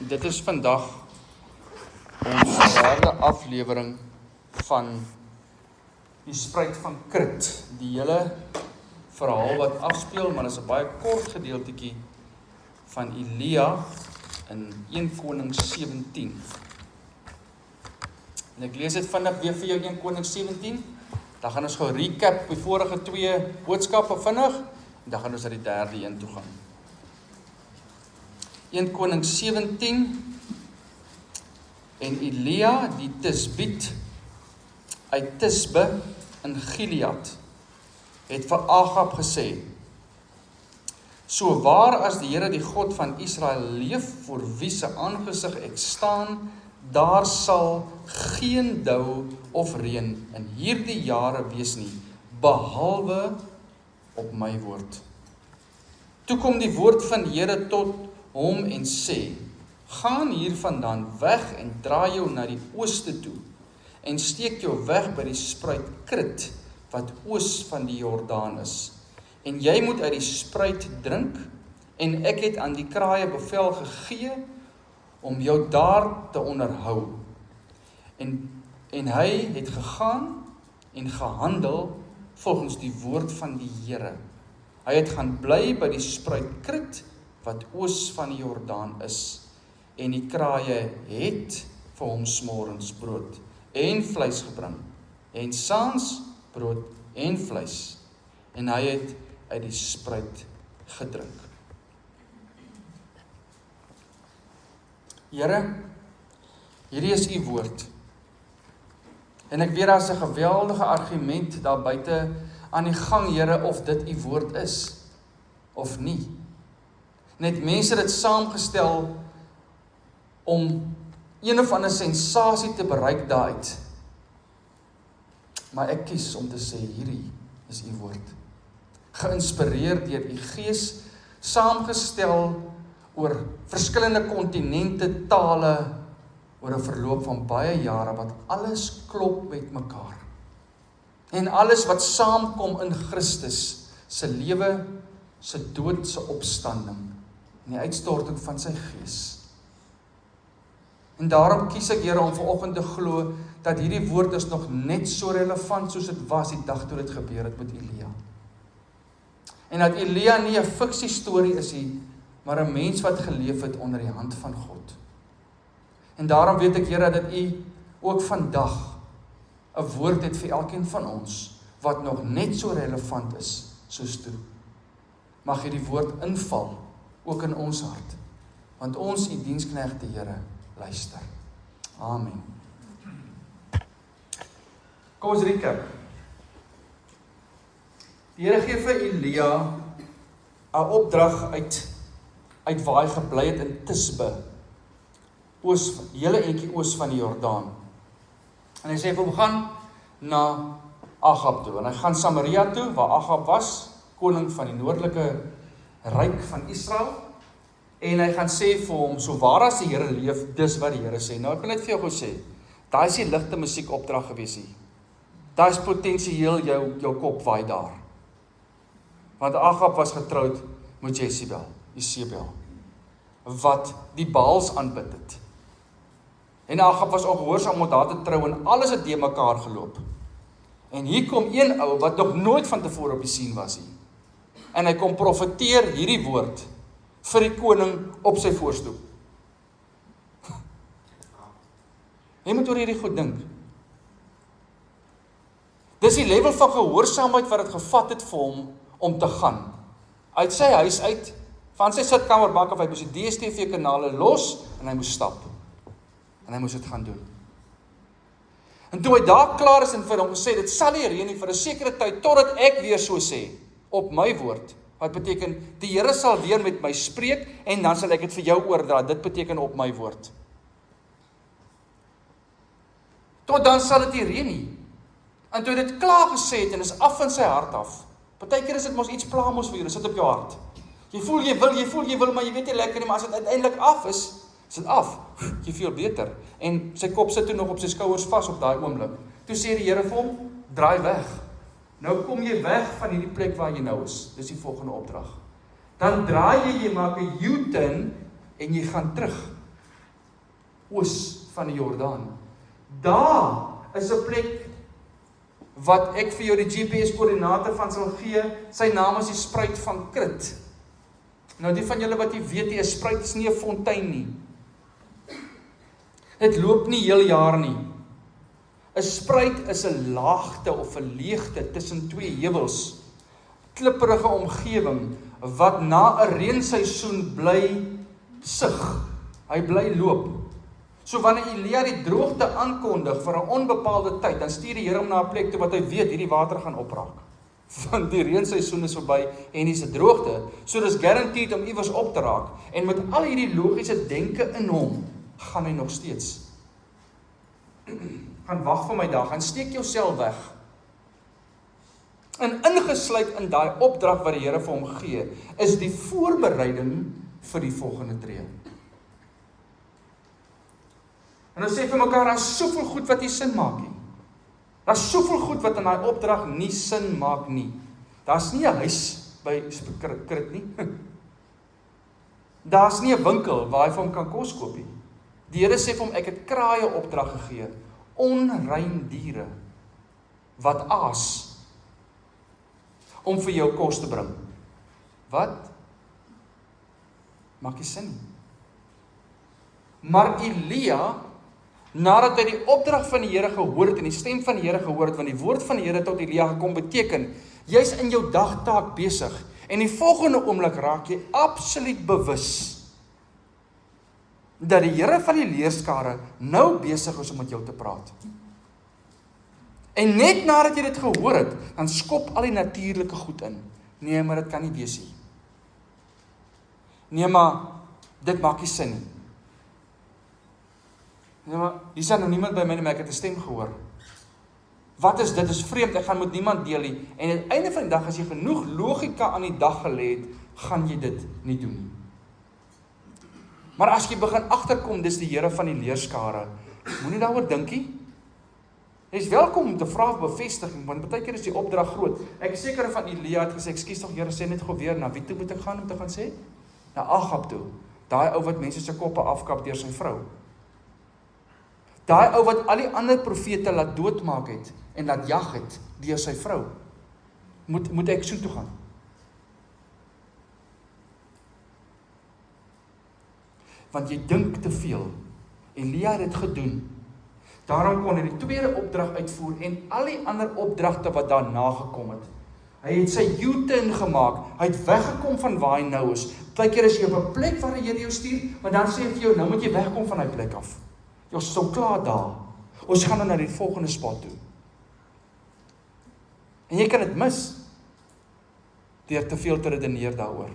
Dit is vandag ons derde aflewering van die spruit van Krit. Die hele verhaal wat afspeel, maar dit is 'n baie kort gedeeltetjie van Elia in 1 Konings 17. En ek lees dit vinnig weer vir jou 1 Konings 17. Dan gaan ons gou recap die vorige 2 boodskappe vinnig en dan gaan ons na die derde een toe gaan. 1 Konings 17 en Elia die Tisbiet uit Tisbe in Gilead het vir Agab gesê: "So waar as die Here die God van Israel leef, voor wie se aangesig ek staan, daar sal geen dou of reën in hierdie jare wees nie, behalwe op my woord." Toe kom die woord van die Here tot hom en sê: "Gaan hiervandaan weg en draai jou na die ooste toe en steek jou weg by die spruit Krit wat oos van die Jordaan is. En jy moet uit die spruit drink, en ek het aan die kraaie bevel gegee om jou daar te onderhou." En hy het gegaan en gehandel volgens die woord van die Here. Hy het gaan bly by die spruit Krit wat oos van die Jordaan is. En die kraaie het vir hom smorens brood en vleis gebring, en saans brood en vleis. En hy het uit die spruit gedrink. Here, hierdie is u woord. En ek weet daar is 'n geweldige argument daar buite aan die gang, Here, of dit u woord is of nie. Net mense het dit saamgestel om een of ander sensasie te bereik daaruit. Maar ek kies om te sê, hierdie is u woord. Geïnspireer deur u Gees, saamgestel oor verskillende kontinente, tale, oor 'n verloop van baie jare, wat alles klop met mekaar. En alles wat saamkom in Christus, se lewe, se dood, se opstanding, en die uitstorting van sy Gees. En daarom kies ek, Here, om vanoggend te glo dat hierdie woord is nog net so relevant soos dit was die dag toe dit gebeur het met Elia. En dat Elia nie 'n fiksie storie is nie, maar 'n mens wat geleef het onder die hand van God. En daarom weet ek, Here, dat u ook vandag 'n woord het vir elkeen van ons wat nog net so relevant is soos toe. Mag hierdie woord inval ook in ons hart, want ons u diensknegte, Here, luister. Amen. Kom ons recap. Die Here gee vir Elia 'n opdrag uit waar hy gebly het in Tisbe, hele entjie oos van die Jordaan. En hy sê vir hom, gaan na Agab toe, en hy gaan Samaria toe, waar Agab was, koning van die noordelike ryk van Israel. En hy gaan sê vir hom, so waar as die Here leef, dis wat die Here sê. Nou, ek wil net vir jou gou sê, daar is die ligte musiek opdrag gewees hier. Daar is potensieel jou kop waai daar. Want Agab was getroud met Jezebel, wat die Baals aanbid het. En Agab was ongehoorsaam om daar te trou, en alles het de mekaar geloop. En hier kom een ou wat nog nooit van tevore op die sien was nie. En hy kom profeteer hierdie woord vir die koning op sy voorstoep. Jy moet oor hierdie goed dink. Dis die level van gehoorsaamheid wat het gevat het vir hom om te gaan. Uit sy huis uit, van sy sitkamerbank af, hy moes die DStv kanale los en hy moes stap. En hy moes dit gaan doen. En toe hy daar klaar is en vir hom gesê, dit sal nie reën nie vir 'n sekere tyd, totdat ek weer so sê, op my woord. Wat beteken, die Here sal weer met my spreek, en dan sal ek dit vir jou oordra. Dit beteken op my woord. Tot dan sal dit nie reën nie. En toe hy dit klaar gesê het, en is af van sy hart af. Partykeer is dit mos iets pla mos vir jou, dit sit op jou hart. Jy voel, maar jy weet nie lekker nie, maar as dit uiteindelik af is dit af. Jy voel beter. En sy kop sit toe nog op sy skouers vas op daai oomblik. Toe sê die Here vir hom, draai weg. Nou kom jy weg van hierdie plek waar jy nou is. Dis die volgende opdrag. Dan draai jy maak 'n U-turn en jy gaan terug oos van die Jordaan. Daar is 'n plek wat ek vir jou die GPS-koördinate van sal gee. Sy naam is die Spruit van Krit. Nou die van julle wat jy weet, die spruit is nie 'n fontein nie. Dit loop nie heel jaar nie. 'n Spruit is 'n laagte of 'n leegte tussen twee heuwels, klipperige omgewing wat na 'n reenseisoen bly sug. Hy bly loop. So wanneer Elia die droogte aankondig vir 'n onbepaalde tyd, dan stuur die Here hom na 'n plek toe wat hy weet hierdie water gaan opraak. Want die reenseisoen is verby en dis 'n droogte, so dis guaranteed om iewers op te raak. En met al hierdie logiese denke in hom, gaan hy nog steeds. Gaan wag vir my dag, gaan steek jouself weg. En ingesluit in daai opdrag wat die Here vir hom gee, is die voorbereiding vir die volgende tree. En ons sê vir mekaar, daar is soveel goed wat nie sin maak nie. Daar is soveel goed wat in daai opdrag nie sin maak nie. Daar's nie 'n huis by Krit nie. Daar's nie 'n winkel waar hy vir hom kan kos koop nie. Die Here sê vir hom, ek het kraaie opdrag gegee, onrein diere wat aas om vir jou kos te bring. Wat? Maak nie sin nie. Maar Elia, nadat hy die opdrag van die Here gehoor het en die stem van die Here gehoor het, want die woord van die Here tot Elia gekom beteken, jy's in jou dagtaak besig en die volgende oomblik raak jy absoluut bewus dat die Here van die leerskare nou besig is om met jou te praat. En net nadat jy dit gehoor het, dan skop al die natuurlike goed in. Nee, maar dit kan nie wees nie. Nee, maar dit maak nie sin nie. Nee, maar hier staan nou niemand by my nie, maar ek het 'n stem gehoor. Wat is dit? Dit is vreemd, ek gaan met niemand deel nie. En aan die einde van die dag, as jy genoeg logika aan die dag gelê het, gaan jy dit nie doen nie. Maar as jy begin agterkom, dis die Here van die leerskare, moenie daaroor dink nie. Jy is welkom om te vra vir bevestiging, want baie keer is die opdrag groot. Ek is seker van Elia het gesê, ekskuus tog Here, sê net gou weer, na wie toe moet ek gaan om te gaan sê? Na Agab toe. Daai ou wat mense se koppe afkap deur sy vrou. Daai ou wat al die ander profete laat doodmaak het en laat jag het deur sy vrou. Moet ek so toe gaan? Want jy dink te veel. Elia het dit gedoen. Daarom kon hy die tweede opdrag uitvoer en al die ander opdragte wat daarna gekom het. Hy het sy U-turn gemaak. Hy het weggekom van waar hy nou is. Partykeer is jy op 'n plek waar die Here jou stuur, maar dan sê hy vir jou, nou moet jy wegkom van daai plek af. Ons is al klaar daar. Ons gaan nou na die volgende spot toe. En jy kan dit mis deur te veel te redeneer daaroor.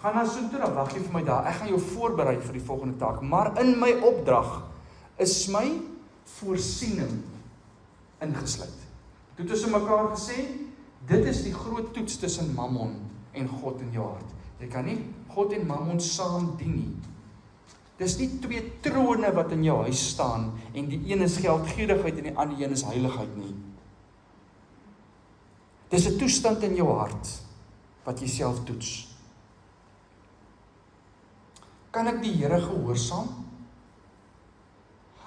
Gaan nou so toe, dan wag jy vir my daar. Ek gaan jou voorberei vir die volgende taak. Maar in my opdrag is my voorsiening ingesluit. Toe het ons in mekaar gesê, dit is die groot toets tussen Mammon en God in jou hart. Jy kan nie God en Mammon saam dien nie. Dis nie twee trone wat in jou huis staan en die een is geldgierigheid en die ander een is heiligheid nie. Dis 'n toestand in jou hart wat jy self toets. Kan ek die Here gehoorsaam?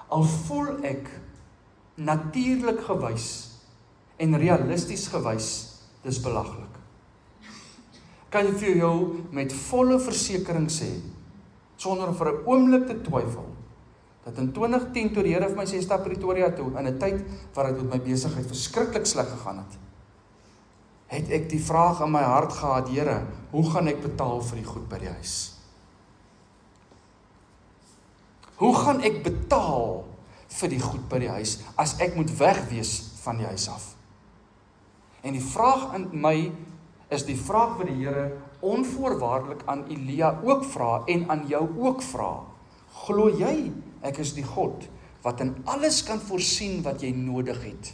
Al voel ek natuurlik gewys en realisties gewys, dis belaglik. Kan jy vir jou met volle versekering sê, sonder vir 'n oomblik te twyfel, dat in 2010 toe die Here vir my sê stap Pretoria toe, in 'n tyd waar dit met my besigheid verskriklik sleg gegaan het ek die vraag in my hart gehad, Here, hoe gaan ek betaal vir die goed by die huis? Hoe gaan ek betaal vir die goed by die huis, as ek moet wegwees van die huis af? En die vraag in my, is die vraag wat die Here onvoorwaardelik aan Elia ook vra, en aan jou ook vra. Glo jy, ek is die God, wat in alles kan voorsien wat jy nodig het?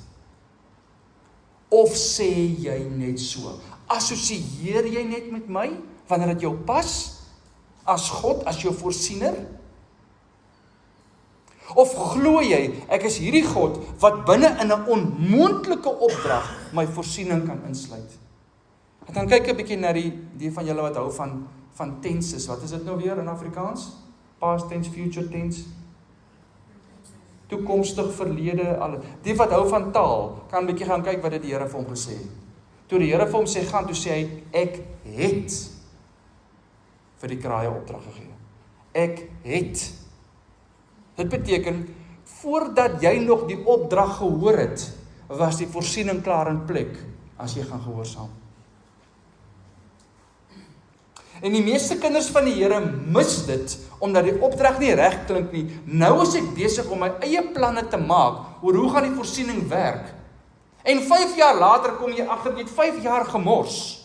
Of sê jy net so? Assosieer jy net met my, wanneer dit jou pas, as God, as jou voorsiener? Of glo jy, ek is hierdie God, wat binne in 'n onmoontlike opdrag my voorsiening kan insluit? En dan kyk 'n bietjie na die van julle wat hou van van tenses. Wat is dit nou weer in Afrikaans? Past tense, future tense, toekomstig, verlede, alles. Die wat hou van taal, kan 'n bietjie gaan kyk wat dit die Here vir hom gesê het. Toe die Here vir hom sê gaan, toe sê hy, ek het vir die kraaie opdrag gegee. Ek het. Dit beteken, voordat jy nog die opdrag gehoor het, was die voorsiening klaar in plek, as jy gaan gehoorsaam. En die meeste kinders van die Here mis dit, omdat die opdrag nie reg klink nie. Nou is ek besig om my eie planne te maak, oor hoe gaan die voorsiening werk. En 5 jaar later kom jy agter, jy het 5 jaar gemors.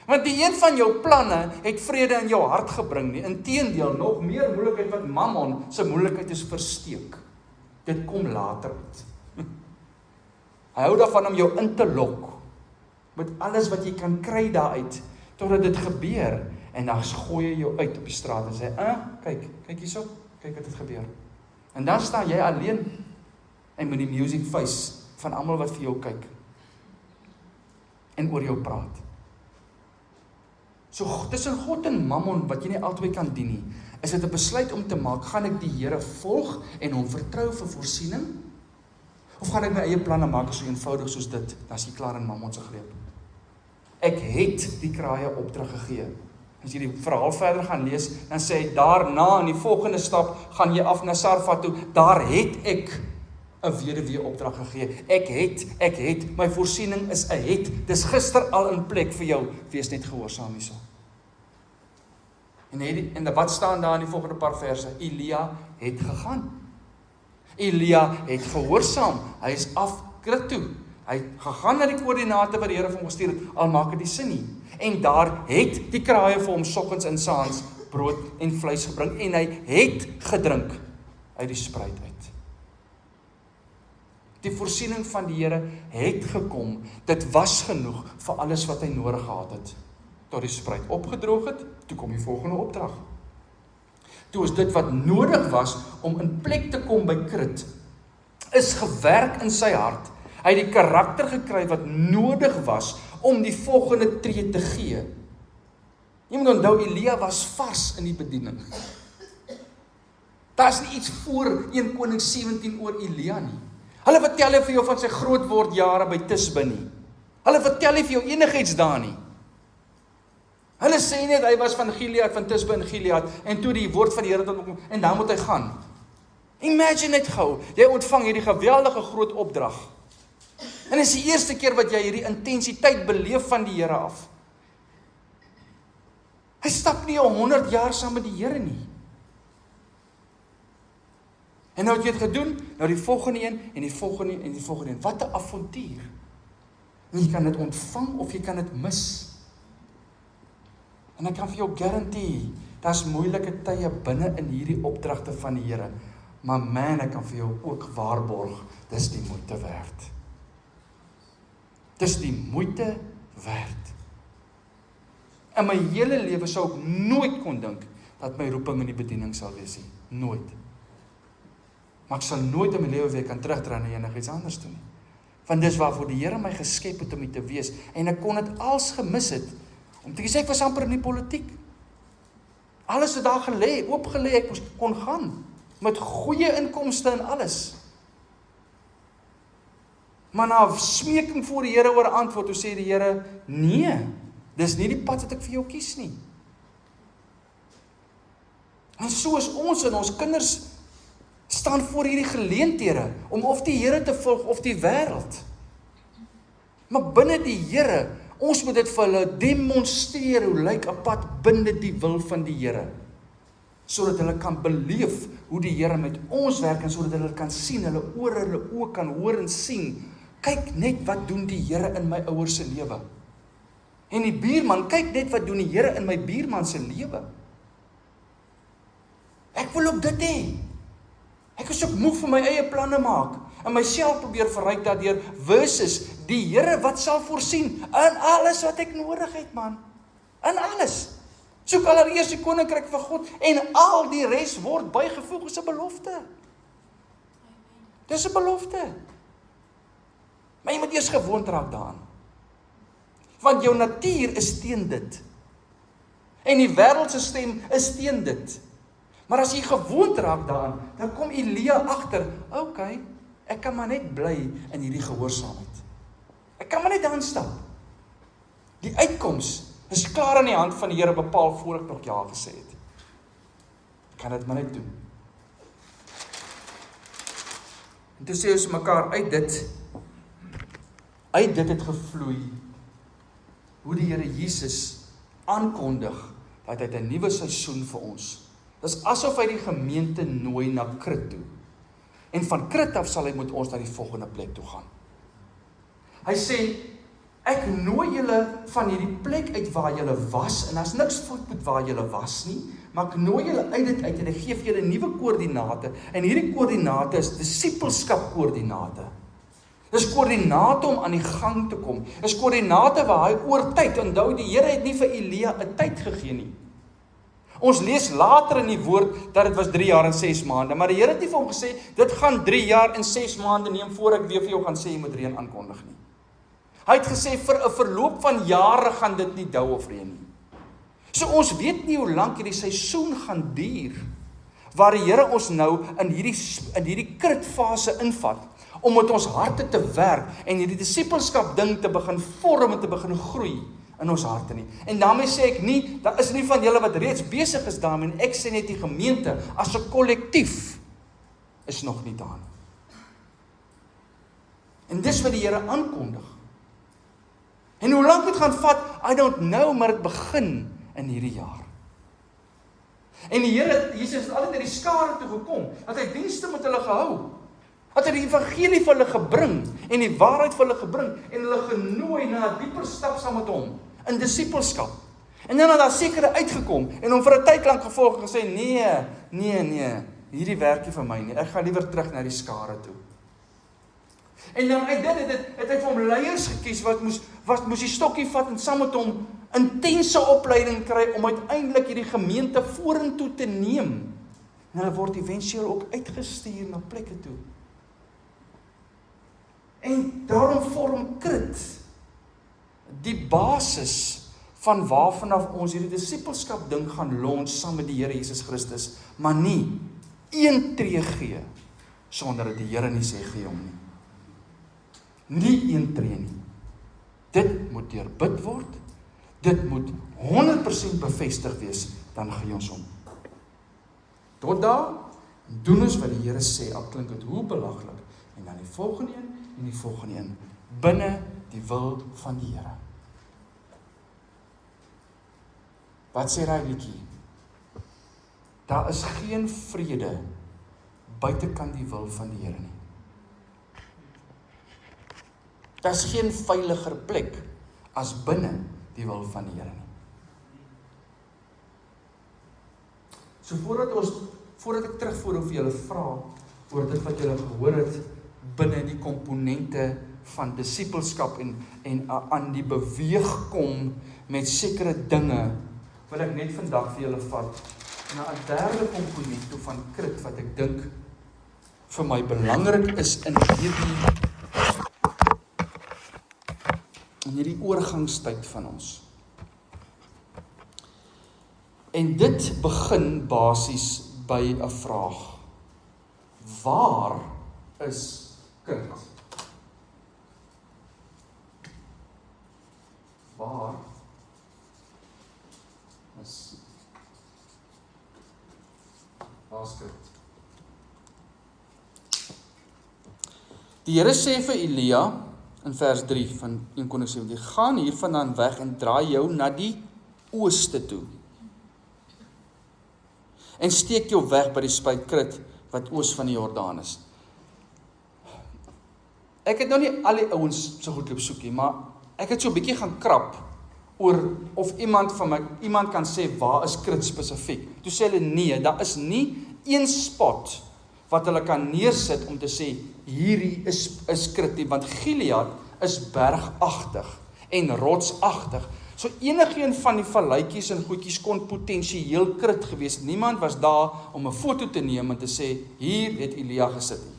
Want die een van jou planne het vrede in jou hart gebring nie. Inteendeel, nog meer moeilikheid wat Mammon se moeilikheid is versteek. Dit kom later uit. Hy hou daarvan om jou in te lok, met alles wat jy kan kry daaruit, totdat dit gebeur, en dan gooi jy jou uit op die straat en sê, kyk hierso, kyk wat het gebeur. En dan staan jy alleen, en met die music face, van almal wat vir jou kyk, en oor jou praat. So, tussen God en Mammon, wat jy nie altyd kan dien nie, is dit 'n besluit om te maak, gaan ek die Here volg, en hom vertrou vir voorsiening, of gaan ek my eie planne maak, so eenvoudig soos dit, dan is jy klaar in Mammon se greep. Ek het die kraaie opdrag gegee. As jy die verhaal verder gaan lees, dan sê hy, daarna, in die volgende stap, gaan jy af na Sarfat toe, daar het ek 'n weduwee opdrag gegee. Ek het, my voorsiening is 'n het, dis gister al in plek vir jou, wees net gehoorsaam hierso. En wat staan daar in die volgende paar verse? Elia het gegaan. Elia het gehoorsaam, hy is af Krit toe. Hy het gegaan na die koördinate wat die Here vir hom gestuur het, al maak dit nie sin nie. En daar het die kraaie vir hom soggens en saans brood en vleis gebring, en hy het gedrink uit die spruit uit. Die voorsiening van die Here het gekom, dit was genoeg vir alles wat hy nodig gehad het. Tot die spruit opgedroog het, toe kom die volgende opdrag. Toe is dit wat nodig was om in plek te kom by Krit, is gewerk in sy hart. Hy het die karakter gekry wat nodig was om die volgende tree te gee. Jy moet onthou, Elia was vars in die bediening. Daar is nie iets voor 1 Koning 17 oor Elia nie. Hulle vertel nie vir jou van sy grootword jare by Tisbe nie. Hulle vertel nie vir jou enigiets daar nie. Hulle sê net, hy was van Gilead, van Tisbe in Gilead, en toe die woord van die Here tot hom kom, en dan moet hy gaan. Imagine net gou, jy ontvang hierdie geweldige groot opdrag. En dit is die eerste keer wat jy hierdie intensiteit beleef van die Here af. Hy stap nie 100 jaar saam met die Here nie. En nou het jy het gedoen, nou die volgende een, en die volgende een, en die volgende een. Wat 'n avontuur. En jy kan dit ontvang, of jy kan dit mis. En ek kan vir jou guarantee, daar's moeilike tye binne in hierdie opdragte van die Here. Maar man, ek kan vir jou ook waarborg, dis die moeite werd. Dis die moeite werd. In my hele lewe sou ek nooit kon dink, dat my roeping in die bediening sal wees nie. Nooit. Maar ek sal nooit in my lewe weer kan terugdraai na enigiets anders toe nie. Want dis waarvoor die Here my geskep het om dit te wees. En ek kon dit als gemis het, om te sê ek was amper in die politiek. Alles het daar gelê, oopgelê, ek kon gaan, met goeie inkomste en alles. Maar na smeking voor die Here oor antwoord, toe sê die Here, nee, dis nie die pad wat ek vir jou kies nie. En so is ons en ons kinders staan voor hierdie geleenthede, om of die Here te volg, of die wêreld. Maar binne die Here, ons moet dit vir hulle demonstreer, hoe lyk 'n pad binne die wil van die Here. Sodat hulle kan beleef hoe die Here met ons werk, en sodat hulle kan sien, hulle oë kan hoor en sien. Kyk net wat doen die Here in my ouers se lewe. En die buurman, kyk net wat doen die Here in my buurman se lewe. Ek wil ook dit hê. Ek is ook moeg vir my eie planne maak, en myself probeer verryk daardeur, versus die Here wat sal voorsien, in alles wat ek nodig het, man. In alles. Soek allereers die koninkryk van God, en al die res word bygevoeg as 'n belofte. Dis 'n belofte. Maar jy moet eers gewoond raak daaraan. Want jou natuur is teen dit. En die wêreld se stem is teen dit. Maar as jy gewoond raak daaraan, dan kom Elia agter, okay, ek kan maar net bly in hierdie gehoorsaamheid. Ek kan maar net daarin stap. Die uitkoms is klaar in die hand van die Here bepaal voor ek nog ja gesê het. Ek kan dit maar net doen. En toe sê ons mekaar, uit dit het gevloei, hoe die Here Jesus aankondig, dat hy 'n nuwe seisoen vir ons. Dis asof hy die gemeente nooi na Krit toe. En van Krit af sal hy met ons na die volgende plek toe gaan. Hy sê, ek nooi julle van hierdie plek uit waar julle was, en daar's niks fout met waar julle was nie, maar ek nooi julle uit dit uit en ek gee vir julle nuwe koördinate, en hierdie koördinate is disippelskap koördinate. Dis koördinate om aan die gang te kom. Dis koördinate waar hy oor tyd, onthou die Here het nie vir Elia 'n tyd gegee nie. Ons lees later in die woord dat dit was 3 jaar en 6 maande, maar die Here het nie vir hom gesê, dit gaan 3 jaar en 6 maande neem voor ek weer vir jou gaan sê jy moet reën aankondig nie. Hy het gesê vir 'n verloop van jare gaan dit nie dou of reën nie. So ons weet nie hoe lank hierdie seisoen gaan duur, waar die Here ons nou in hierdie kritfase invat, om met ons harte te werk, en hierdie disippelskap ding te begin vorm en te begin groei in ons harte nie. En daarmee sê ek nie, daar is nie van julle wat reeds besig is daarmee, en ek sê net die gemeente, as 'n kollektief, is nog nie daar nie. En dis wat die Here aankondig. En hoe lank dit gaan vat, I don't know, maar dit begin in hierdie jaar. En die Here, Jesus het altyd na die skare toe gekom, dat hy dienste met hulle gehou, dat hy die evangelie vir hulle gebring, en die waarheid vir hulle gebring, en hulle genooi na 'n dieper stap saam met hom, in disippelskap. En dan het daar sekere uitgekom, en hom vir 'n tyd lank gevolg en gesê, nee, hierdie werk nie vir my nie, ek gaan liewer terug na die skare toe. En dan uit dit het hy vir hom leiers gekies, wat moes die stokkie vat, en saam met hom intense opleiding kry, om uiteindelik hierdie gemeente vorentoe te neem. En hulle word eventueel ook uitgestuur na plekke toe. En daarom vorm Krit die basis van waarvanaf ons hierdie disippelskap ding gaan launch saam met die Here Jesus Christus, maar nie een tree gee sonder dat die Here nie sê gee hom nie. Nie een tree nie. Dit moet deurbid word, dit moet 100% bevestig wees, dan gee ons hom. Tot daar, doen ons wat die Here sê, al klink dit hoe belaglik, en dan die volgende een, en die volgende een, binne die wil van die Here. Wat sê daai liedjie? Daar is geen vrede buitekant die wil van die Here nie. Daar is geen veiliger plek as binne die wil van die Here nie. So voordat ek terugvoer of julle vra oor dit wat julle gehoor het binne die komponente van disippelskap en aan die beweeg kom met sekere dinge, wil ek net vandag vir julle vat na 'n derde komponent toe van Krit wat ek dink vir my belangrik is in hierdie oorgangstyd van ons. En dit begin basies by 'n vraag. Waar is Krit? Waar is Krit? Die Here sê vir Elia in vers 3 van 1 Konings 17, gaan hiervandaan weg en draai jou na die ooste toe. En steek jou weg by die spuit Krit, wat oos van die Jordaan is. Ek het nou nie al die ouens so goed loop soek nie, maar ek het so 'n bietjie gaan krap oor of iemand kan sê, waar is Krit spesifiek? Toe sê hulle, nee, daar is nie een spot wat hulle kan neersit om te sê, hierdie is Krit nie, want Gilead is bergagtig en rotsagtig. So enigeen van die valletjies en goedjies kon potensieel Krit gewees. Niemand was daar om 'n foto te neem en te sê, hier het Elia gesit nie.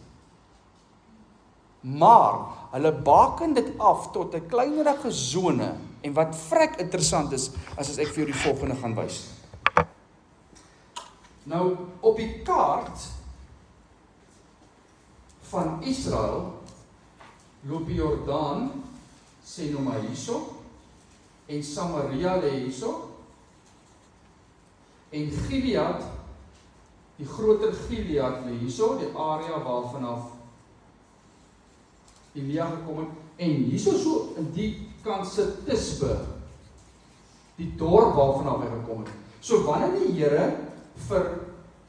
Maar hulle baken dit af tot 'n kleinerige sone En wat vrek interessant is, as ek vir jou die volgende gaan wys. Nou, op die kaart van Israel, loop die Jordaan, sê nou maar hierso, en Samaria lê hierso, en Gilead, die groter Gilead lê hierso, die area waarvanaf Elia gekom het, en hierso so in die kant sit Tisbe, die dorp waarvanaf hy gekom het. So wanneer die Here vir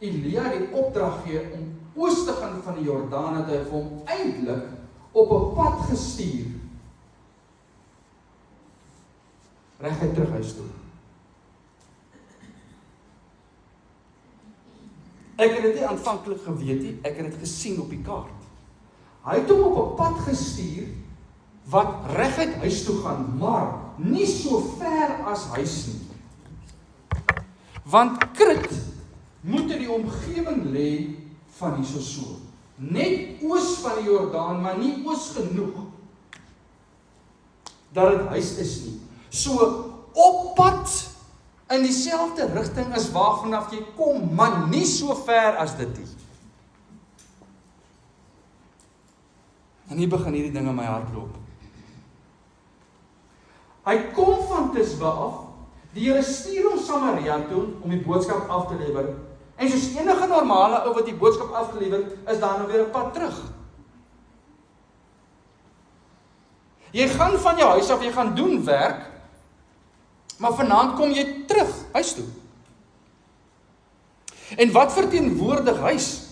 Elia die opdrag gee om oos te gaan van die Jordaan, het hy vir hom eintlik op 'n pad gestuur, reguit terug huis toe. Ek het dit nie aanvanklik geweet nie, ek het dit gesien op die kaart. Hy het hom op 'n pad gestuur wat reguit huis toe gaan, maar nie so ver as huis nie. Want Krit moet in die omgewing lê van hierso so. Net oos van die Jordaan, maar nie oos genoeg dat dit huis is nie. So op pad in dieselfde rigting as waarvanaf jy kom, maar nie so ver as dit nie. En hier begin hierdie ding in my hart loop. Hy kom van Tisbe af, die Here stuur hom Samaria toe om die boodskap af te lewer. En soos enige normale ou wat die boodskap afgelewer, is daar nou weer 'n pad terug. Jy gaan van jou huis af, jy gaan doen werk, maar vanaand kom jy terug huis toe. En wat verteenwoordig huis?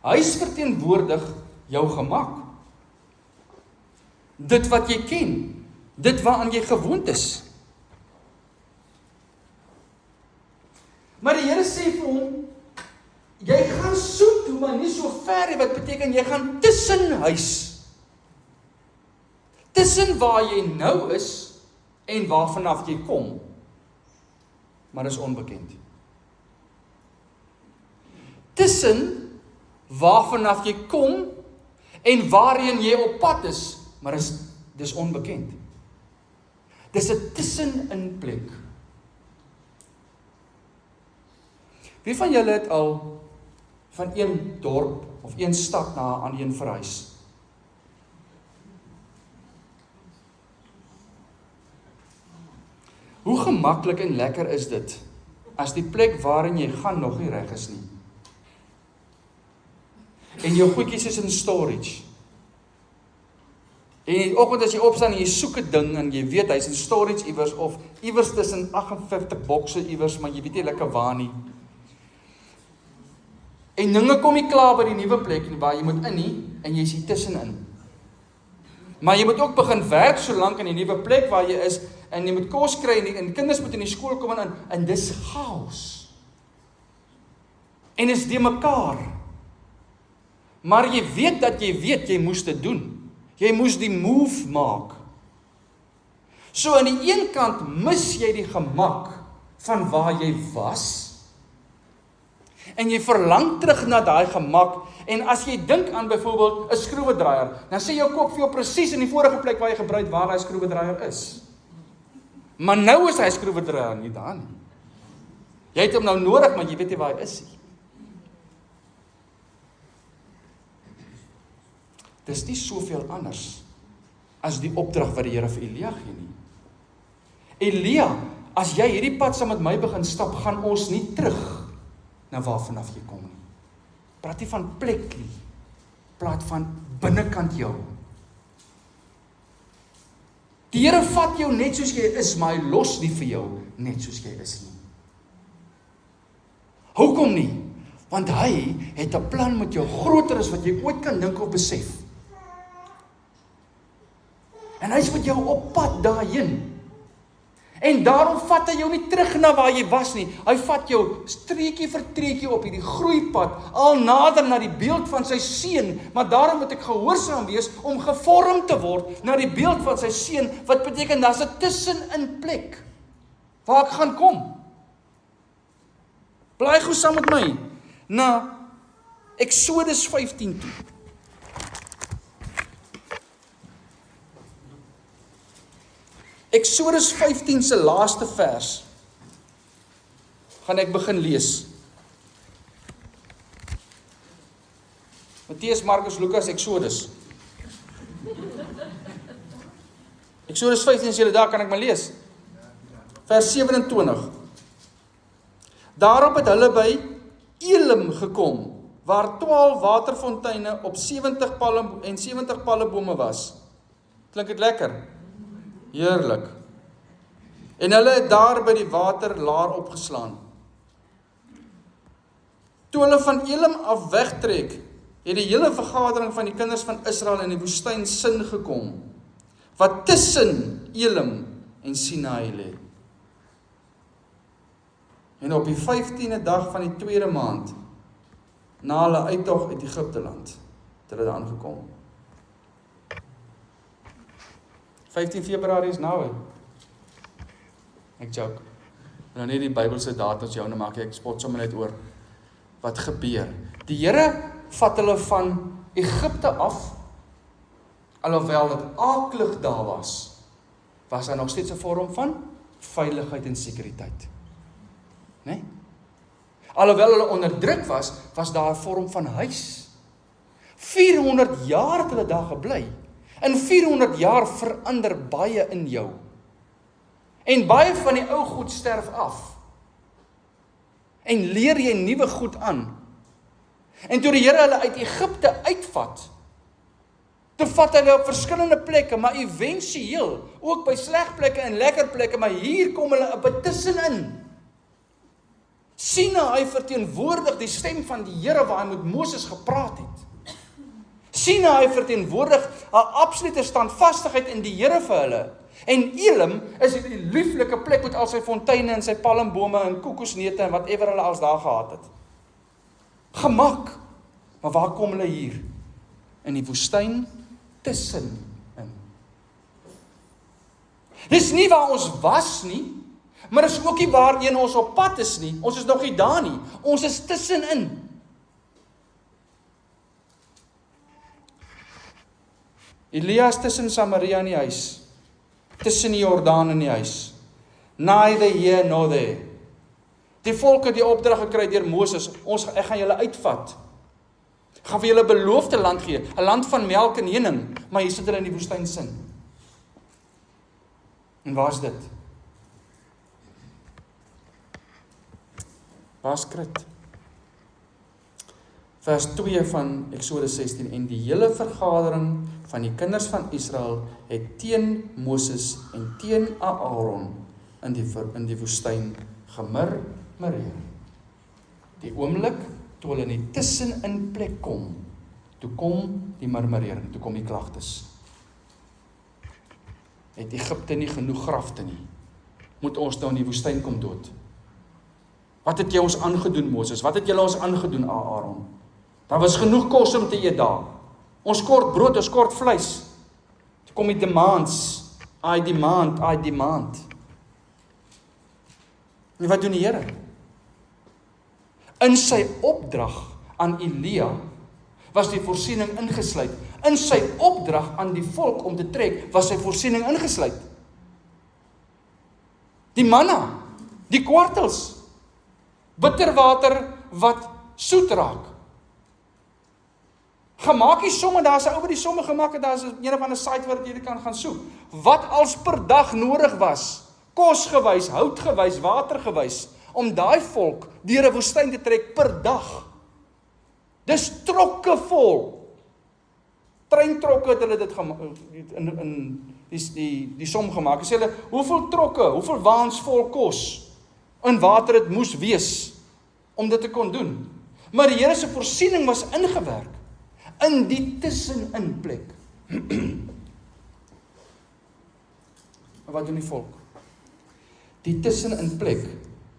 Huis verteenwoordig jou gemak. Dit wat jy ken, dit waaraan jy gewoond is. Maar die Here sê vir hom, jy gaan soek toe, maar nie so ver nie, wat beteken jy gaan tussen huis. Tussen waar jy nou is en waarvanaf jy kom. Maar dis onbekend. Tussen waarvanaf jy kom en waarheen jy op pad is, maar dis onbekend. Dis 'n tussenin plek. Wie van julle het al van een dorp of een stad na 'n ander een verhuis? Hoe gemaklik en lekker is dit as die plek waarin jy gaan nog nie reg is nie? En jou goedjies is in storage. En die oggend as jy opstaan en jy soek 'n ding en jy weet hy's in storage iewers of iewers tussen 58 bokse iewers, maar jy weet nie lekker waar nie. En dinge kom nie klaar by die nuwe plek nie waar jy moet in nie en jy's hier tussenin. Maar jy moet ook begin werk so lank in die nuwe plek waar jy is en jy moet kos kry en kinders moet in die skool kom en dis chaos. En is die mekaar. Maar jy weet dat jy moes dit doen. Jy moes die move maak. So aan die een kant mis jy die gemak van waar jy was. En jy verlang terug na daai gemak. En as jy dink aan byvoorbeeld 'n skroewedraaier, dan sê jou kop vir jou presies in die vorige plek waar jy gebruik waar daai skroewedraaier is. Maar nou is hy skroewedraaier nie daar nie. Jy het hom nou nodig, maar jy weet nie waar hy is nie. Dis nie soveel anders as die opdrag wat die Here vir Elia gee nie. Elia, as jy hierdie pad saam met my begin stap, gaan ons nie terug na waarvanaf jy kom nie. Praat nie van plek nie, praat van binnekant jou. Die Here vat jou net soos jy is, maar hy los nie vir jou net soos jy is nie. Hoekom nie? Want hy het 'n plan met jou groter as wat jy ooit kan dink of besef. En hy's met jou op pad daarheen. En daarom vat hy jou nie terug na waar jy was nie. Hy vat jou streekie vir treetjie op hierdie groeipad, al nader na die beeld van sy seun, maar daarom moet ek gehoorsaam wees om gevorm te word na die beeld van sy seun, wat beteken daar's 'n tussenin plek waar ek gaan kom. Blaai gou saam met my na Eksodus 15 toe. Eksodus 15 se laaste vers gaan ek begin lees. Matteus, Markus, Lukas, Eksodus. Eksodus 15 is julle daar, kan ek maar lees. Vers 27. Daarop het hulle by Elim gekom, waar 12 waterfonteine op 70 palmbome was. Klink dit lekker? Heerlik. En hulle het daar by die waterlaar opgeslaan. Toe hulle van Elim af wegtrek, het die hele vergadering van die kinders van Israel in die woestyn Sin gekom, wat tussen Elim en Sinaï lê. En op die 15de dag van die tweede maand, na hulle uittog uit Egipte land, het hulle daar aangekom. 15 Februarie is nou, ek joke. Nou nie die Bybelse datums jou, nou maak ek spot sommer net oor wat gebeur. Die Here vat hulle van Egipte af, alhoewel dit akelig daar was daar nog steeds 'n vorm van veiligheid en sekuriteit. Nee? Alhoewel hulle onderdruk was daar 'n vorm van huis. 400 jaar het hulle daar gebly. In 400 jaar verander baie in jou. En baie van die ou goed sterf af. En leer jy nuwe goed aan. En toe die Here hulle uit Egipte uitvat, toe vat hulle op verskillende plekke, maar éventueel ook by sleg plekke en lekker plekke, maar hier kom hulle op tussenin. Sinaï verteenwoordig die stem van die Here waar hy met Moses gepraat het. Sinaï verteenwoordig 'n absolute standvastigheid in die Here vir hulle. En Elim is die lieflike plek met al sy fonteine en sy palmbome en kokosneute en whatever hulle als daar gehad het. Gemak. Maar waar kom hulle hier? In die woestyn tussenin. Dis nie waar ons was nie, maar dis ook nie waarheen ons op pad is nie. Ons is nog nie daar nie. Ons is tussenin. Elia is tussen Samaria in die huis. Tussen die Jordaan in die huis. Neither here nor there. Die volk het die opdrag gekry deur Moses, ek gaan julle uitvat. Ek gaan vir julle beloofde land gee, 'n land van melk en honing, maar hier sit hulle in die woestyn Sin. En waar is dit? Waar is Krit? Vers 2 van Eksodus 16, en die hele vergadering van die kinders van Israel het teen Moses en teen Aaron in die woestyn gemurmureer. Die oomblik toe hulle in die tussenin plek kom, toe kom die murmurering, toe kom die klagtes. Het Egipte nie genoeg grafte nie? Moet ons nou in die woestyn kom dood? Wat het jy ons aangedoen, Moses? Wat het julle ons aangedoen, Aaron? Daar was genoeg kos om te eet daar. Ons kort brood, ons kort vleis. Toe kom die demands. I demand. En wat doen die Here? In sy opdrag aan Elia was die voorsiening ingesluit. In sy opdrag aan die volk om te trek, was sy voorsiening ingesluit. Die manna, die kwartels, bitterwater wat soet raak. Gemaak die somme, daar is 'n ou wat die somme gemaak het, daar is een van 'n site waar jy kan gaan soek. Wat als per dag nodig was, kosgewys, houtgewys, watergewys, om daai volk deur 'n woestyn te trek per dag. Dis trokke vol. Treintrokke het hulle dit in die som gemaak. Hulle sê hulle, hoeveel trokke, hoeveel waans vol kos en water het moes wees om dit te kon doen. Maar die Here se voorsiening was ingewerk in die tussenin plek. Wat doen die volk? Die tussenin plek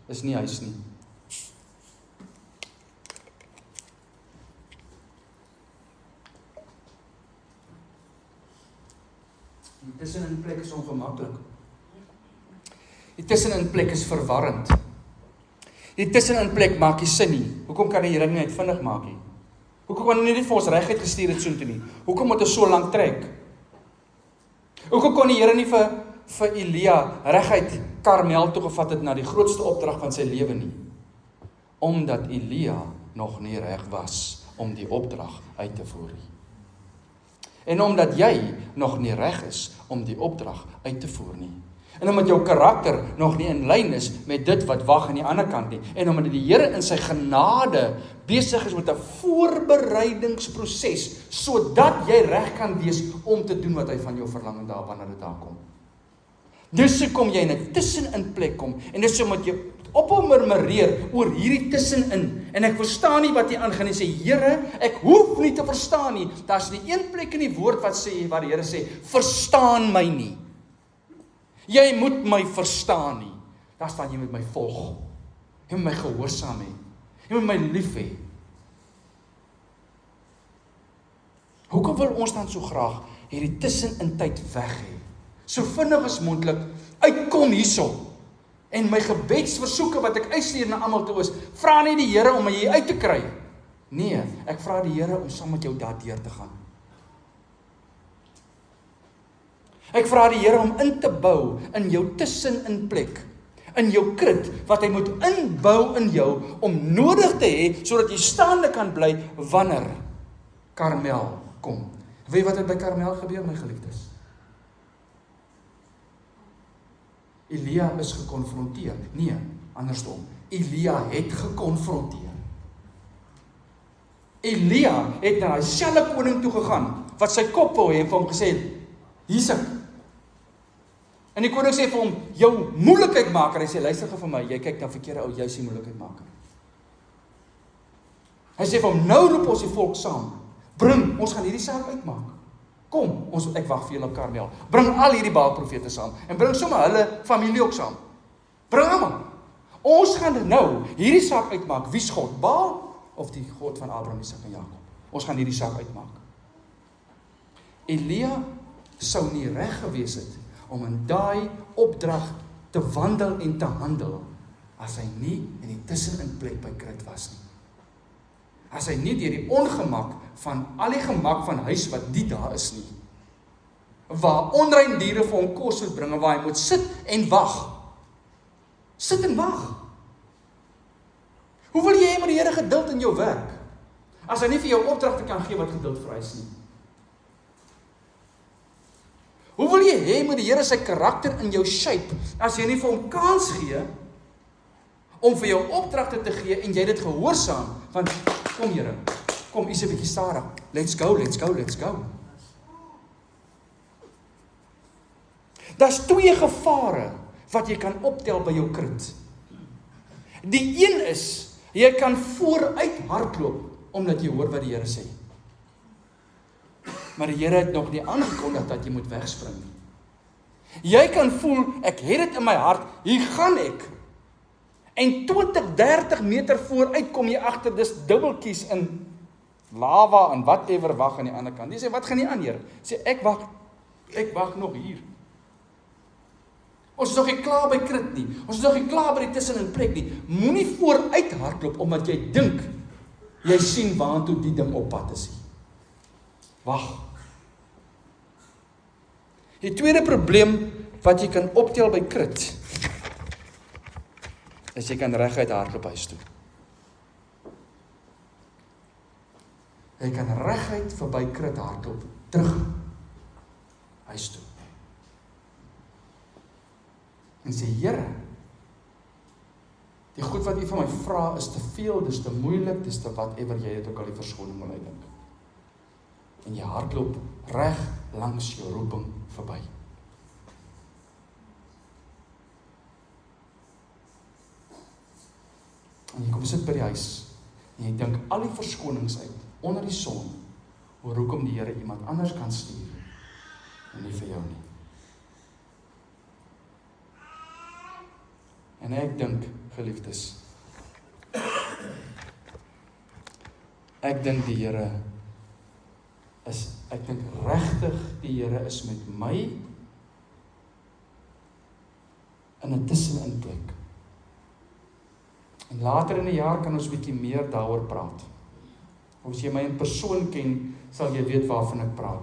is nie huis nie. Die tussenin plek is ongemaklik. Die tussenin plek is verwarrend. Die tussenin plek maak nie sin nie. Hoekom kan die Here nie net vinnig maak nie? Hoekom kon hy nie vir ons reguit gestuur het soontoe nie? Hoekom moet ons so lank trek? Hoekom kon die Here nie vir vir Elia reguit Karmel toegevat het na die grootste opdrag van sy lewe nie. Omdat Elia nog nie reg was om die opdrag uit te voer nie. En omdat jy nog nie reg is om die opdrag uit te voer nie. En omdat jou karakter nog nie in lyn is met dit wat wag aan die ander kant nie. En omdat die Here in sy genade besig is met 'n voorbereidingsproses, sodat jy reg kan wees om te doen wat hy van jou verlang en wanneer dit daar kom. Dus so kom jy in 'n tussenin plek kom, en dis so moet jy ophou murmureer oor hierdie tussenin, en ek verstaan nie wat jy aangaan en sê, Here, ek hoef nie te verstaan nie. Daar's nie een plek in die woord wat sê, waar die Here sê, verstaan my nie. Jy moet my verstaan nie. Daar staan jy moet my volg. Jy moet my gehoorsaam hê. Jy moet my lief hê. Hoekom wil ons dan so graag hierdie tussenin tyd weg hê? So vinnig as moontlik uitkom hierso. En my gebedsversoeke wat ek uitstuur na almal toe is, vra nie die Here om my hier uit te kry. Nee, ek vra die Here om saam met jou daardeur te gaan. Ek vra die Here om in te bou in jou tussenin plek, in jou krit, wat hy moet inbou in jou, om nodig te hê, sodat jy staande kan bly, wanneer Karmel kom. Weet jy wat het by Karmel gebeur, my geliefdes? Elia is gekonfronteer. Nee, andersom. Elia het gekonfronteer. Elia het na die selfe koning toe gegaan, wat sy kop wou hê, en vir hom gesê, hier's ek. En die koning sê vir hom, jou moeilikheidmaker, hy sê, luister gou vir my, jy kyk na verkeerde ou, jy is die moeilikheidmaker. Hy sê vir hom, nou roep ons die volk saam, bring, ons gaan hierdie saak uitmaak. Kom, ek wag vir julle op Karmel. Bring al hierdie Baal-profete saam, en bring sommer hulle familie ook saam. Bring almal. Ons gaan nou hierdie saak uitmaak, wie's God, Baal, of die God van Abraham, Isak en Jakob? Ons gaan hierdie saak uitmaak. Elia sou nie reg gewees het, om in daai opdrag te wandel en te handel, as hy nie in die tussenin plek by Krit was nie. As hy nie deur die ongemak van al die gemak van huis wat nie daar is nie, waar onrein diere vir hom kos moet bring, waar hy moet sit en wag. Sit en wag. Hoe wil jy hê met die Here geduld in jou werk, as hy nie vir jou opdragte kan gee wat geduld vereis nie? Hoe wil jy hê met die Here sy karakter in jou shape, as jy nie vir hom kans gee, om vir jou opdragte te gee, en jy dit gehoorsaam, want, kom Here, kom, is 'n bietjie stadig, let's go, let's go, let's go. Daar's twee gevare, wat jy kan optel by jou Krit. Die een is, jy kan vooruit hardloop, omdat jy hoor wat die Here sê. Maar die Here het nog nie aangekondig dat jy moet wegspring nie. Jy kan voel, ek het dit in my hart, hier gaan ek. En 20, 30 meter vooruit kom jy agter, dis dubbeltjies in lava en whatever wag aan die ander kant. Jy sê, wat gaan nie aan, Here? Sê, ek wag nog hier. Ons is nog nie klaar by Krit nie. Ons is nog nie klaar by die tussenin plek nie. Moenie vooruit hardloop, omdat jy dink, jy sien waantoe die ding op pad is. Wag. Die tweede probleem wat jy kan optel by Krit, is jy kan reguit hardloop huis toe. Jy kan reguit verby Krit hardloop, terug huis toe. En sê, Here, die goed wat U van my vra is te veel, dis te moeilik, dis te whatever, jy het ook al die verskoning wil uitdink. En jy hardloop reg langs jou roeping verby. En jy kom sit by die huis, en jy dink al die verskonings uit, onder die son, oor hoekom die Here iemand anders kan stuur, en nie vir jou nie. En ek dink, geliefdes, ek dink die Here ek dink regtig die Here is met my in 'n tussenin plek. En later in die jaar kan ons bietjie meer daaroor praat. As jy my in persoon ken, sal jy weet waarvan ek praat.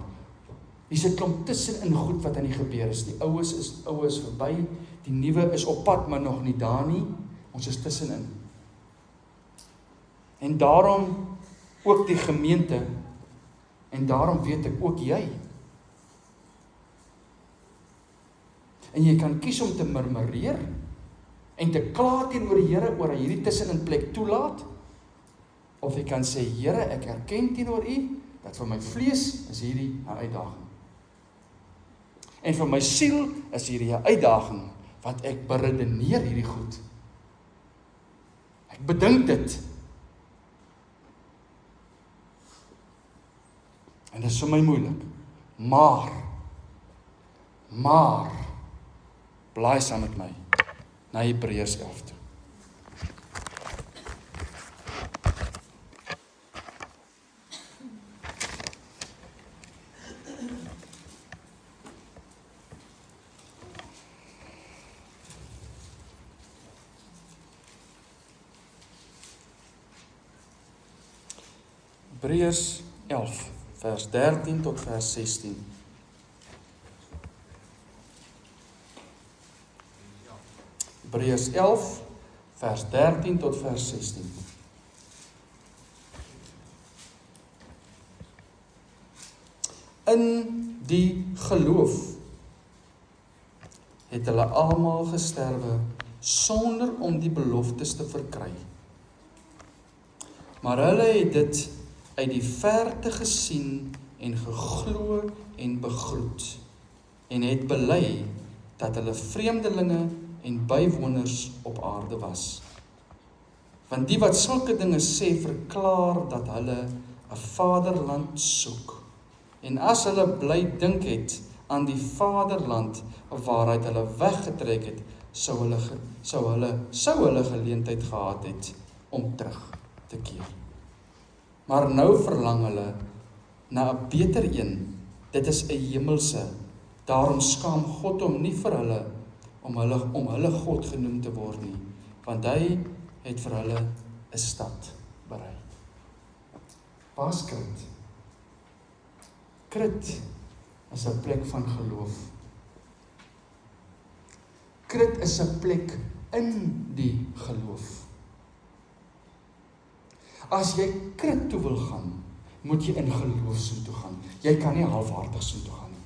Hier's 'n klomp tussenin goed wat aan die gebeur is. Die oues is verby, die nuwe is op pad, maar nog nie daar nie. Ons is tussenin. En daarom ook die gemeente, en daarom weet ek ook jy. En jy kan kies om te murmureer, en te kla teenoor die Here, oor hy hierdie tussenin plek toelaat, of jy kan sê, Here, ek erken teenoor U, dat vir my vlees is hierdie 'n uitdaging. En vir my siel is hierdie 'n uitdaging, want ek beredeneer hierdie goed. Ek bedink dit. En dit is vir my moeilik. Maar, blaai saam met my, na Hebreërs 11 toe. Hebreërs 11, vers 13 tot vers 16. Hebreërs 11, vers 13 tot vers 16. In die geloof het hulle almal gesterwe sonder om die beloftes te verkry. Maar hulle het dit uit die verte gesien en geglo en begroet en het bely dat hulle vreemdelinge en bywoners op aarde was. Want die wat sulke dinge sê, verklaar dat hulle 'n vaderland soek. En as hulle bly dink het aan die vaderland waaruit hulle weggetrek het, sou hulle geleentheid gehad het om terug te keer. Maar nou verlang hulle na 'n beter een. Dit is 'n hemelse. Daarom skaam God hom nie vir hulle om hulle God genoem te word nie, want hy het vir hulle 'n stad berei. Waar's Krit? Krit is 'n plek van geloof. Krit is 'n plek in die geloof. As jy Krit toe wil gaan, moet jy in geloof soontoe gaan. Jy kan nie halfhartig soontoe gaan nie.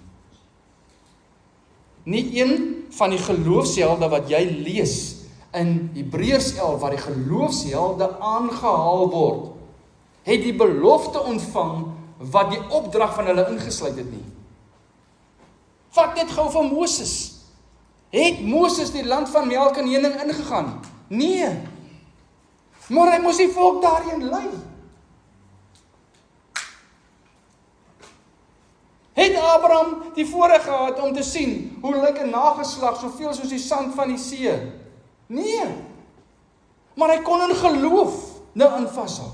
Nie een van die geloofshelde wat jy lees in Hebreërs 11, waar die geloofshelde aangehaal word, het die belofte ontvang wat die opdrag van hulle ingesluit het nie. Vat net gou van Moses. Het Moses die land van melk en honing ingegaan? Nee. Maar hy moes die volk daarheen lei. Het Abraham die voorreg gehad om te sien hoe lyk 'n nageslag soveel soos die sand van die see? Nee. Maar hy kon in geloof nou aan vashou.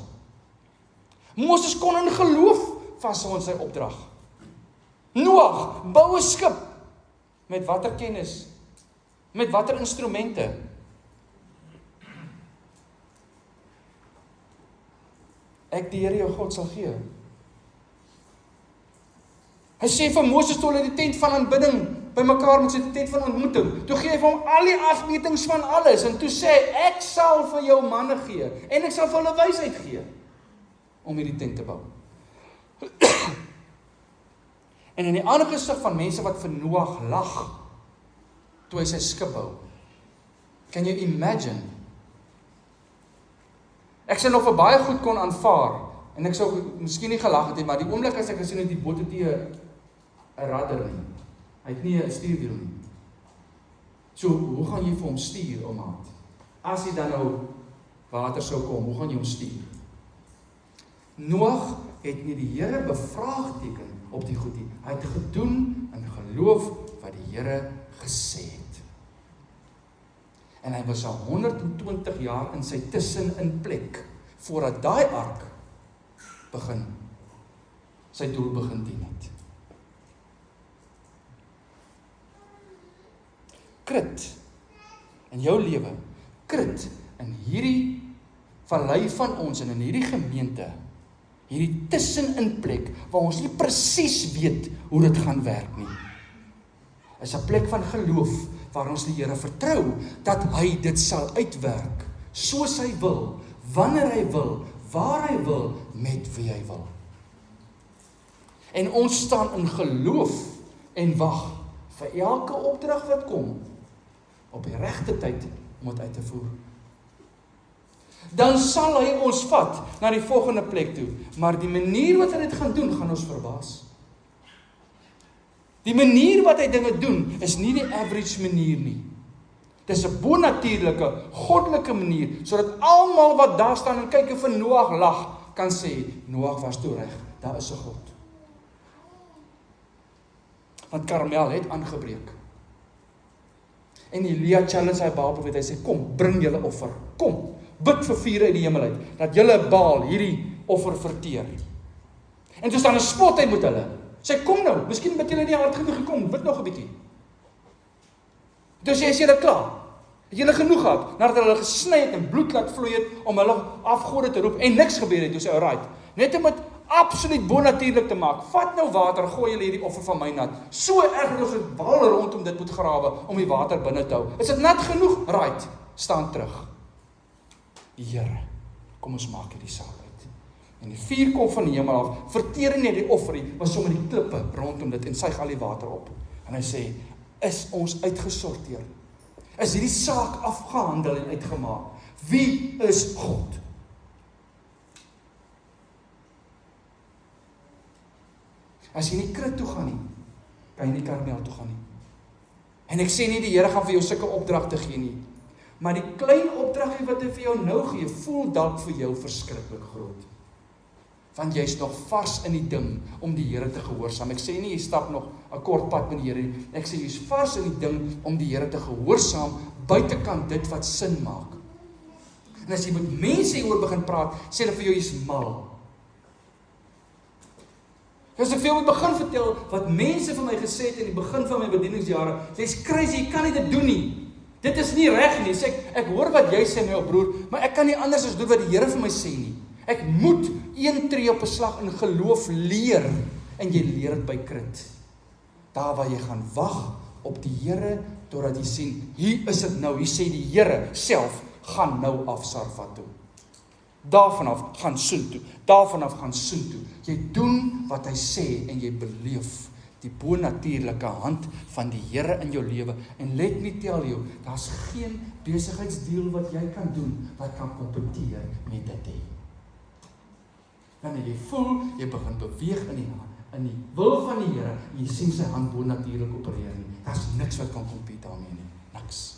Moses kon in geloof vashou aan sy opdrag. Noag bou 'n skip. Met watter kennis? Met watter instrumente? Ek die Here jou God sal gee. Hy sê vir Moses toe hulle die tent van aanbidding bymekaar met sy tent van ontmoeting. Toe gee hy vir hom al die afmetings van alles en toe sê hy, ek sal vir jou manne gee en ek sal vir hulle wysheid gee om hierdie tent te bou. En in die ander gesig van mense wat vir Noag lag toe hy sy skip bou. Can you imagine? Ek sou nog vir baie goed kon aanvaar en ek sou miskien nie gelag het nie, maar die oomblik as ek gesien het die boot het nie 'n rudder nie. Hy het nie 'n stuurwiel nie. So, hoe gaan jy vir hom stuur, ou maat? As hy dan nou water sou kom, hoe gaan jy hom stuur? Noag het nie die Here bevraagteken op die goed nie. Hy het gedoen in geloof wat die Here gesê het. En hy was al 120 jaar in sy tussenin plek, voordat daai ark sy doel begin dien het. Krit in jou lewe, krit in hierdie vallei van ons en in hierdie gemeente, hierdie tussenin plek, waar ons nie presies weet hoe dit gaan werk nie, is 'n plek van geloof, waar ons die Here vertrou, dat hy dit sal uitwerk, soos hy wil, wanneer hy wil, waar hy wil, met wie hy wil. En ons staan in geloof, en wag, vir elke opdrag wat kom, op die regte tyd, om dit uit te voer. Dan sal hy ons vat, na die volgende plek toe, maar die manier wat hy dit gaan doen, gaan ons verbaas. Die manier wat hy dinge doen, is nie die average manier nie. Dit is 'n bonatuurlike, goddelike manier, sodat almal wat daar staan en kyk vir Noag lag, kan sê, Noag was toe reg, daar is 'n God. Want Karmel het aangebreek. En Elia challenge hy Baal profeet, hy sê, kom, bring julle offer, kom, bid vir vuur uit die hemel uit, dat julle Baal hierdie offer verteer. En toe staan 'n spot hy met hulle, sê, kom nou, miskien bid julle nie hard genoeg gekom, bid nog 'n bietjie. Toe sê, is julle klaar? Het julle genoeg gehad, nadat hulle gesny het en bloed laat vloei het, om hulle afgode te roep, en niks gebeur het, toe sê, alright, net om dit absoluut bonatuurlik te maak, vat nou water, gooi julle hierdie offer van my nat, so erg dat ons 'n wal rondom dit moet grawe, om die water binne te hou. Is dit nat genoeg? Right, staan terug. Die Here, kom ons maak hierdie saak uit. En die vuur kom van die hemel af, verteer nie die offer nie, maar sommer die klippe rondom dit, en suig al die water op. En hy sê, is ons uitgesorteer? Is hierdie saak afgehandel en uitgemaak? Wie is God? As jy nie Krit toe gaan nie, kan jy nie Karmel toe gaan nie. En ek sê nie die Here gaan vir jou sulke opdragte gee nie, maar die klein opdragie wat hy vir jou nou gee, voel dalk vir jou verskriklik groot. Want jy's nog vars in die ding om die Here te gehoorsaam. Ek sê nie jy stap nog 'n kort pad met die Here nie. Ek sê jy's vars in die ding om die Here te gehoorsaam, buitekant dit wat sin maak. En as jy met mense hieroor begin praat, sê hulle vir jou jy's mal. As ek vir jou moet begin vertel wat mense vir my gesê het in die begin van my bedieningsjare, jy's crazy, jy kan nie dit doen nie. Dit is nie reg nie. Sê ek hoor wat jy sê, my ou broer, maar ek kan nie anders as doen wat die Here vir my sê nie. Ek moet een tree op 'n slag in geloof leer, en jy leer dit by Krit. Daar waar jy gaan wag op die Here, totdat jy sien, hier is dit nou, hier sê die Here self, gaan nou af Sarfat toe. Daarvan af gaan soontoe, daarvan af gaan soontoe. Jy doen wat hy sê, en jy beleef die bonatuurlike hand van die Here in jou lewe. En let me tell you, daar's geen besigheidsdeal wat jy kan doen, wat kan kompeteer met dit hê. Wanneer jy voel, jy begin beweeg in die wil van die Here, en jy sien sy hand bonatuurlik opereer nie, daar's niks wat kan compete daarmee nie, niks.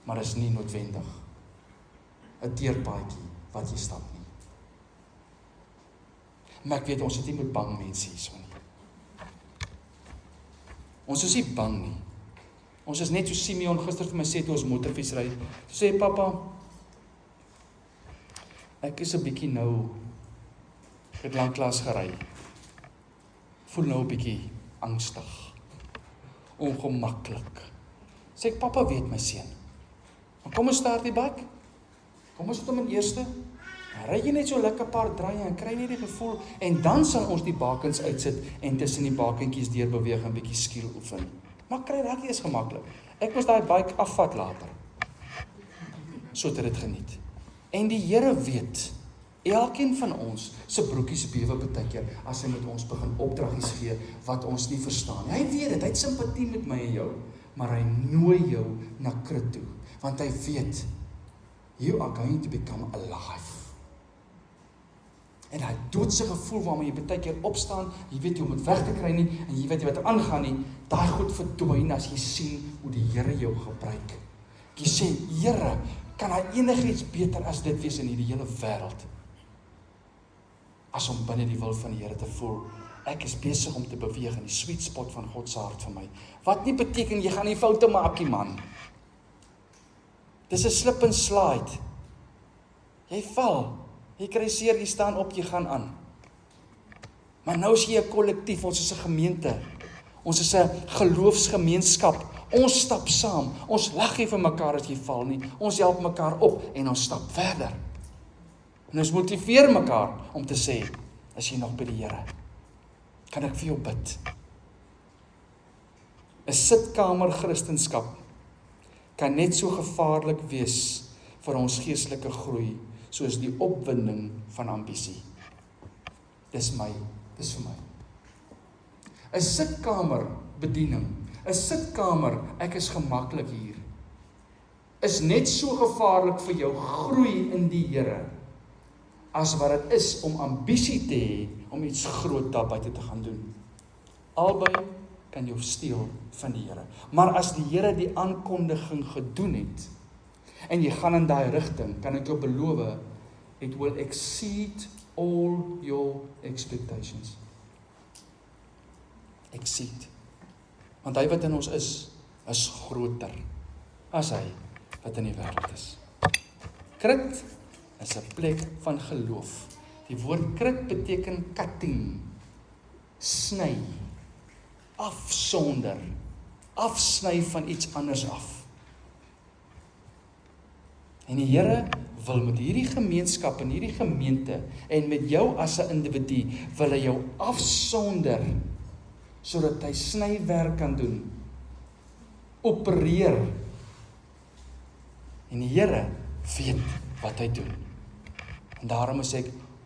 Maar dit is nie noodwendig 'n teerpaadjie wat jy stap nie. Maar ek weet, ons het nie met bang mense hierso nie. Ons is nie bang nie. Ons is net so Simeon gister vir my sê toe ons motorfiets ry. Toe sê pappa, ek is 'n bietjie nou, ek het lanklaas gery. Voel nou 'n bietjie angstig, ongemaklik. Sê ek, pappa weet my seun. Maar kom ons start die bike. Kom ons sit hom in eerste. Ry jy net so lekker paar draaie en kry net die gevoel, en dan sal ons die bakens uitsit en tussen die bakentjies deur beweeg en bietjie skiel oefen. Maar kry raak eers gemaklik. Ek moes daai bike afvat later. Sodat dit geniet. En die Here weet, elkeen van ons se broekies bewe baie keer as hy met ons begin opdraggies gee wat ons nie verstaan. Hy weet dit, hy het simpatie met my en jou, maar hy nooi jou na Krit toe, want hy weet, you are going to become alive. En hy doodse gevoel waarmee jy baie keer opstaan, jy weet jy om dit weg te kry nie, en jy weet jy wat er aangaan nie, daai goed verdwyn as jy sien hoe die Here jou gebruik. Jy sê, Here, kan daar enigiets beter as dit wees in hierdie hele wêreld? As om binne die wil van die Here te voel, ek is besig om te beweeg in die sweet spot van God se hart vir my. Wat nie beteken, jy gaan nie foute maak nie, man. Dis 'n slip and slide. Jy val, jy kry seer, jy staan op, jy gaan aan. Maar nou is jy 'n kollektief, ons is 'n gemeente. Ons is 'n geloofsgemeenskap. Ons stap saam. Ons lag nie vir mekaar as jy val nie. Ons help mekaar op en ons stap verder. En ons motiveer mekaar om te sê, is jy nog by die Here? Kan ek vir jou bid? 'n sitkamer Christenskap kan net so gevaarlik wees vir ons geestelike groei, soos die opwinding van ambisie. Dis vir my. 'n sitkamer bediening, 'n sitkamer, ek is gemaklik hier, is net so gevaarlik vir jou groei in die Here, as wat dit is om ambisie te hê, om iets groot daar buite te gaan doen. Albei kan jou steel van die Here. Maar as die Here die aankondiging gedoen het, en jy gaan in daai rigting, kan ek jou beloof, it will exceed all your expectations. Exceed. Want hy wat in ons is groter as hy wat in die wêreld is. Krit is 'n plek van geloof. Die woord krit beteken cutting, sny, afsonder, afsny van iets anders af. En die Here wil met hierdie gemeenskap en hierdie gemeente en met jou as 'n individu wil hy jou afsonder sodat hy snywerk kan doen, opereer. En die Here weet wat hy doen. En daarom is ek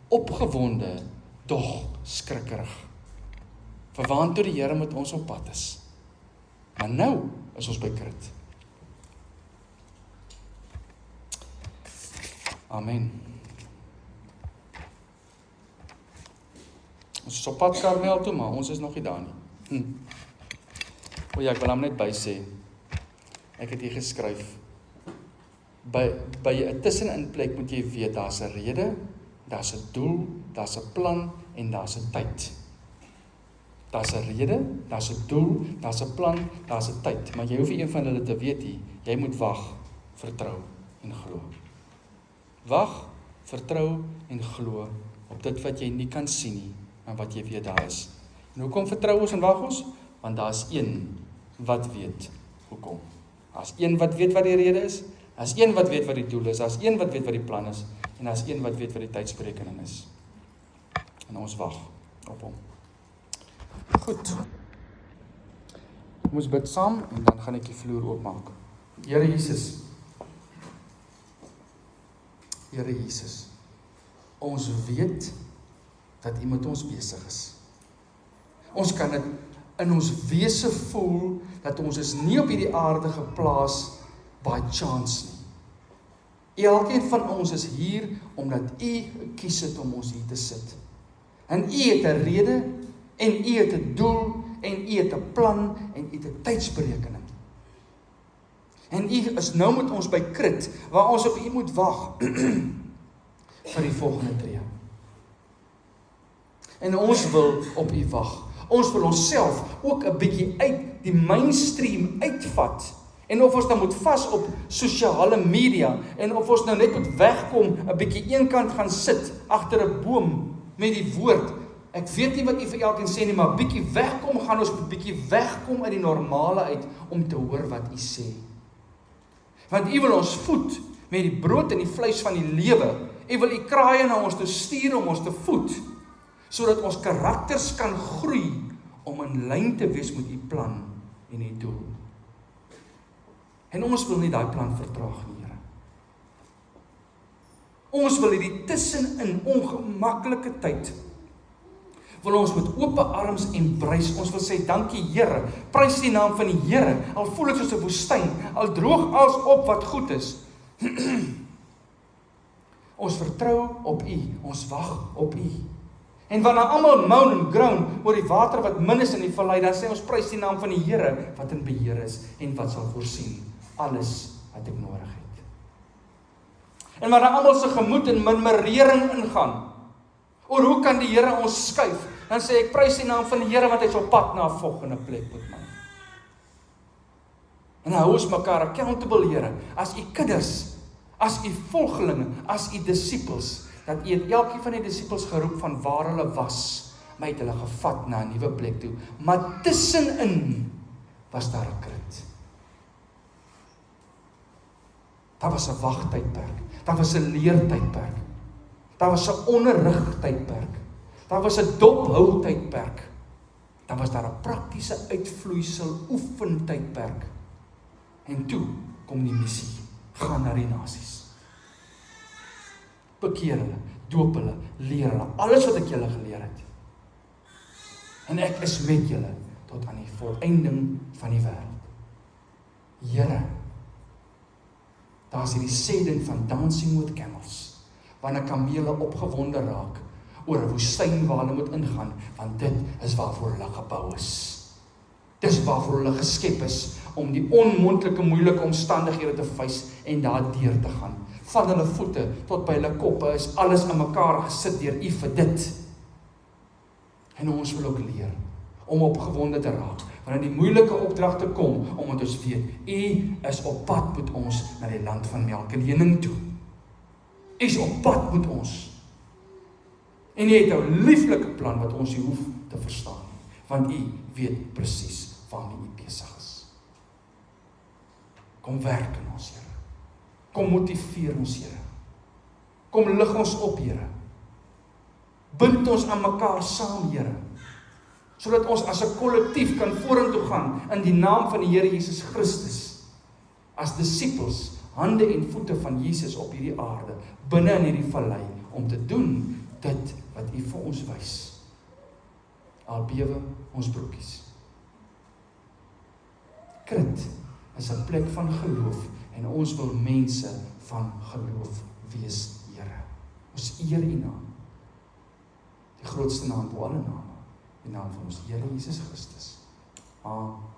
opgewonde, dog skrikkerig. Vir waantoe die Here met ons op pad is. Maar nou is ons by Krit. Amen. Ons is op pad Karmel toe, maar ons is nog nie daar nie. O ja, ek wil hom net by sê. Ek het hier geskryf. By 'n tussenin plek moet jy weet, daar's 'n rede, daar's 'n doel, daar's 'n plan en daar's 'n tyd. Daar's 'n rede, daar's 'n doel, daar's 'n plan, daar's 'n tyd. Maar jy hoef nie een van hulle te weet nie. Jy moet wag, vertrou en glo. Wag, vertrou en glo op dit wat jy nie kan sien nie, maar wat jy weet daar is. En hoekom vertrou ons en wag ons? Want daar's een wat weet hoekom. Daar's een wat weet wat die rede is, daar's een wat weet wat die doel is, daar's een wat weet wat die plan is, en daar's een wat weet wat die tydsberekening is. En ons wag op hom. Goed. Ons bid saam en dan gaan ek die vloer oopmaak. Here Jesus. Here Jesus. Ons weet dat U met ons besig is. Ons kan dit in ons wese voel dat ons is nie op hierdie aarde geplaas by chance nie. Elkeen van ons is hier omdat U gekies het om ons hier te sit. En U het 'n rede en U het 'n doel en U het 'n plan en U het 'n tydsberekening. En U is nou met ons by Krit waar ons op U moet wag vir die volgende tree. En ons wil op U wag. Ons wil onsself ook 'n bietjie uit die mainstream uitvat. En of ons dan moet vas op sosiale media en of ons nou net moet wegkom, 'n bietjie eenkant gaan sit agter 'n boom met die woord. Ek weet nie wat U vir elkeen sê nie, maar bietjie wegkom, gaan ons bietjie wegkom uit die normale uit om te hoor wat U sê. Want U wil ons voed met die brood en die vleis van die lewe. U wil U kraaie na ons toe stuur om ons te voed, sodat ons karakters kan groei om in lyn te wees met U plan en U doel. En ons wil nie daai plan vertraag nie, Here. Ons wil hierdie tussenin ongemaklike tyd, wil ons met oop arms embrace. Ons wil sê, dankie Here, prys die naam van die Here, al voel dit soos 'n woestyn, al droog alles op wat goed is. Ons vertrou op U, ons wag op U. En wanneer almal moan en groan oor die water wat min is in die vallei, dan sê ons prys die naam van die Here wat in beheer is en wat sal voorsien alles wat ek nodig het. En wanneer almal se gemoed in murmurering ingaan oor hoe kan die Here ons skuif, dan sê ek prys die naam van die Here want hy is op pad na 'n volgende plek met my. En hou ons mekaar accountable, Here, as U kinders, as U volgelinge, as U disippels, dat U het elkeen van die disippels geroep van waar hulle was, maar het hulle gevat na 'n nuwe plek toe. Maar tussenin was daar 'n Krit. Daar was 'n wagtydperk, daar was 'n leertydperk, Daar was 'n onderrig tydperk. Daar was 'n dophou tydperk. Dan was daar 'n praktiese uitvloeisel oefen tydperk. En toe kom die missie, gaan na die nasies. Bekeer hulle, doop hulle, leer hulle, alles wat ek julle geleer het. En ek is met julle tot aan die volëinding van die wêreld. Here, daar is hierdie sê ding van dancing with camels, wanneer kamele opgewonde raak oor 'n woestyn waar hulle moet ingaan, want dit is waarvoor hulle gebou is. Dis waarvoor hulle geskep is, om die onmoontlike moeilike omstandighede te face en daardeur te gaan. Van hulle voete tot by hulle koppe is alles in mekaar gesit deur U vir dit. En ons wil ook leer om opgewonde te raak, wanneer die moeilike opdragte kom, omdat ons weet, U is op pad met ons na die land van melk en honing toe. U is op pad met ons. En U het 'n lieflike plan wat ons nie hoef te verstaan nie, want U weet presies waarmee U besig is. Kom werk in ons, Here. Kom motiveer ons, Here. Kom lig ons op, Here. Bind ons aan mekaar saam, Here, sodat ons as 'n kollektief kan vorentoe gaan in die naam van die Here Jesus Christus, as disippels, hande en voete van Jesus op hierdie aarde, binne in hierdie vallei, om te doen dit wat U vir ons wys. Al bewe ons broekies. Krit is 'n plek van geloof, en ons wil mense van geloof wees, Here. Ons eer U naam, die grootste naam bo alle name, die naam van ons Here Jesus Christus. Amen.